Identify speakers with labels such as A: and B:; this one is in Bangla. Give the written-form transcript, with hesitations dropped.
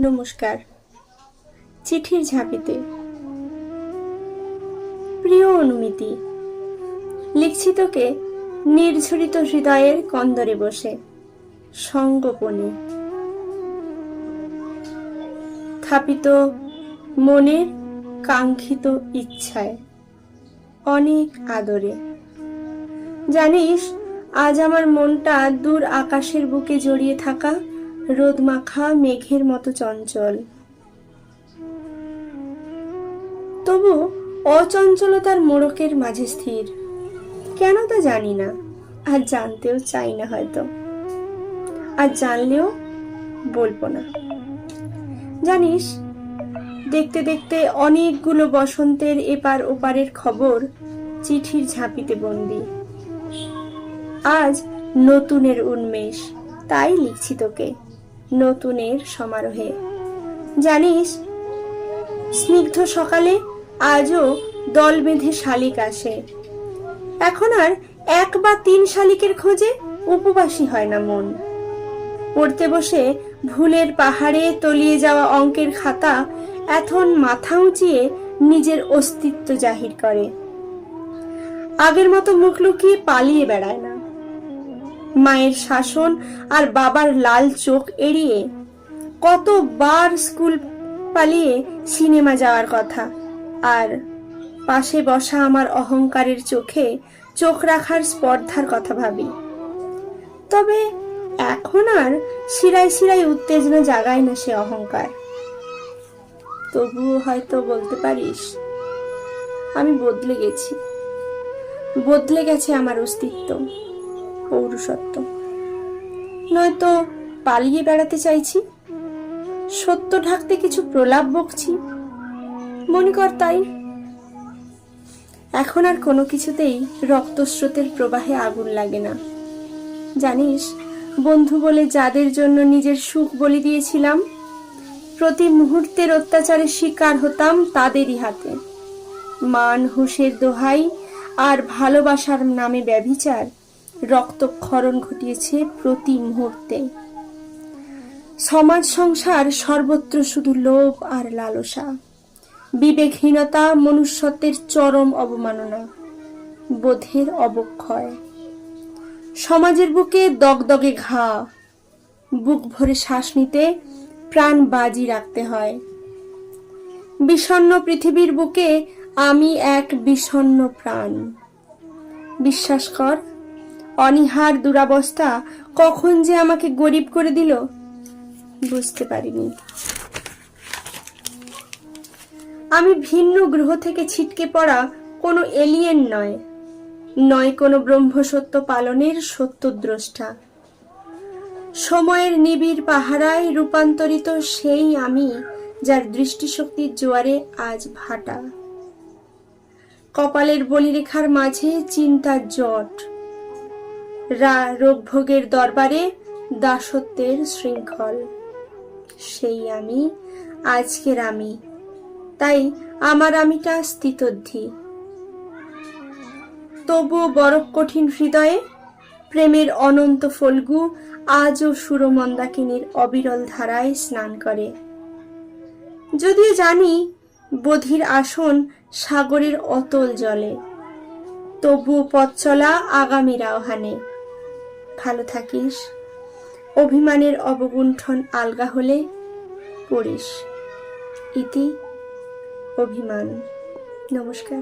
A: নমস্কার। চিঠির ঝাঁপিতে। প্রিয় অনুমিতি, লিখছি তোকে নির্ঝরিত হৃদয়ের কন্দরে বসে, সঙ্গোপনে থাপিত মনের কাঙ্ক্ষিত ইচ্ছায়, অনেক আদরে। জানিস, আজ আমার মনটা দূর আকাশের বুকে জড়িয়ে থাকা রোদমাখা মেঘের মতো চঞ্চল। তবু অচঞ্চলতার মোড়কের মাঝে স্থির। কেন তা জানি না, আর জানতেও চাই না হয়তো। আর জানলেও বলবো না। জানিস, দেখতে দেখতে অনেকগুলো বসন্তের এপার ওপারের খবর চিঠির ঝাঁপিতে বন্দি। আজ নতুনের উন্মেষ, তাই লিখছি তোকে নতুনের সমারোহে। জানিস, স্নিগ্ধ সকালে আজও দল বেঁধে শালিক আসে। এখন আর 1 বা 3 শালিকের খোঁজে উপবাসী হয় না মন। পড়তে বসে ভুলের পাহাড়ে তলিয়ে যাওয়া অঙ্কের খাতা এখন মাথা উঁচিয়ে নিজের অস্তিত্ব জাহির করে। আগের মতো মুখ লুকিয়ে পালিয়ে বেড়ায় না। মায়ের শাসন আর বাবার লাল চোখ এড়িয়ে কতবার স্কুল পালিয়ে সিনেমা যাওয়ার কথা, আর পাশে বসা আমার অহংকারের চোখে চোখ রাখার স্পর্ধার কথা ভাবি। তবে এখন আর শিরায় শিরায় উত্তেজনা জাগায় না সে অহংকার। তবুও হয়তো বলতে পারিস, আমি বদলে গেছি। বদলে গেছে আমার অস্তিত্ব, পৌরুষত্ব। নয়তো পালিয়ে বেড়াতে চাইছি, সত্য ঢাকতে কিছু প্রলাপ বকছি, মনে কর তাই। এখন আর কোনো কিছুতেই রক্তস্রোতের প্রবাহে আগুন লাগে না। জানিস, বন্ধু বলে যাদের জন্য নিজের সুখ বলি দিয়েছিলাম, প্রতি মুহূর্তের অত্যাচারের শিকার হতাম তাদেরই হাতে। মান হুঁশের দোহাই আর ভালোবাসার নামে ব্যভিচার রক্তক্ষরণ ঘটিয়েছে প্রতি মুহূর্তে। সমাজ সংসার সর্বত্র শুধু লোভ আর লালসা, বিবেকহীনতা, মনুষ্যত্বের চরম অবমাননা, বোধের অবক্ষয়। সমাজের বুকে দগদগে ঘা, বুক ভরে শ্বাস নিতে প্রাণ বাজি রাখতে হয়। বিষণ্ণ পৃথিবীর বুকে আমি এক বিষণ্ণ প্রাণ। বিশ্বাস কর, অনীহার দুরাবস্থা কখন যে আমাকে গরিব করে দিল বুঝতে পারিনি। আমি ভিন্ন গ্রহ থেকে ছিটকে পড়া কোনো এলিয়েন নয়, নয় কোনো ব্রহ্মসত্য পালনের সত্যদ্রষ্টা। সময়ের নিবিড় পাহারায় রূপান্তরিত সেই আমি, যার দৃষ্টিশক্তির জোয়ারে আজ ভাটা। কপালের বলিরেখার মাঝে চিন্তার জট, রোগভোগের দরবারে দাসত্বের শৃঙ্খল। সেই আমি, আজকের আমি। তাই আমার আমিটা স্থিতধী। তবুও বরফ কঠিন হৃদয়ে প্রেমের অনন্ত ফল্গু আজও সুরমন্দাকিনীর অবিরল ধারায় স্নান করে। যদিও জানি বোধির আসন সাগরের অতল জলে, তবুও পথ চলা আগামীর আহ্বানে। ভালো থাকিস। অভিমানের অবগুণ্ঠন আলগা হলে পড়িস। ইতি অভিমান। নমস্কার।